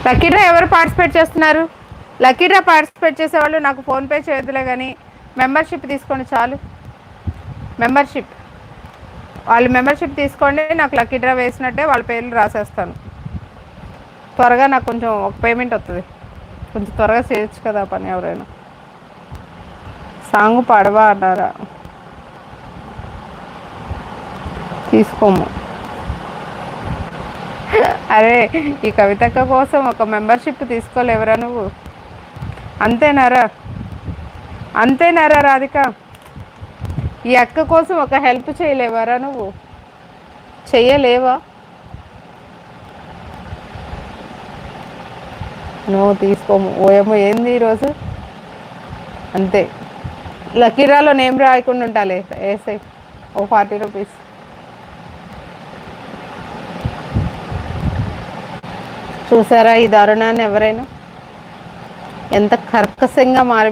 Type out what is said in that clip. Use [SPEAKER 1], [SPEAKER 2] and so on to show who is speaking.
[SPEAKER 1] Lucky draw ఎవరు participate చేస్తున్నారు? Lucky draw participate చేసేవాళ్ళు నాకు ఫోన్పే చేయొద్దులే కానీ మెంబర్షిప్ తీసుకోండి చాలు. మెంబర్షిప్ వాళ్ళు మెంబర్షిప్ తీసుకోండి, నాకు లక్కీ డ్రా వేసినట్టే వాళ్ళ పేర్లు రాసేస్తాను. త్వరగా నాకు కొంచెం ఒక పేమెంట్ వస్తుంది, కొంచెం త్వరగా చేయొచ్చు కదా పని. ఎవరైనా సాంగ్ పాడవా అన్నారా? తీసుకోము. అరే ఈ కవితక్క కోసం ఒక మెంబర్షిప్ తీసుకోలేవరా నువ్వు? అంతేనారా? అంతేనారా రాధిక? ఈ అక్క కోసం ఒక హెల్ప్ చేయలేవారా నువ్వు? చెయ్యలేవా? నువ్వు తీసుకోము. ఓయేమో ఏంది ఈరోజు? అంతే. లక్కీరాలో నేమ్ రాయకుండా ఉంటాలే, వేసే ఓ 40 రూపీస్. చూసారా ఈ దారుణాన్ని? ఎవరైనా ఎంత కర్కశంగా మారి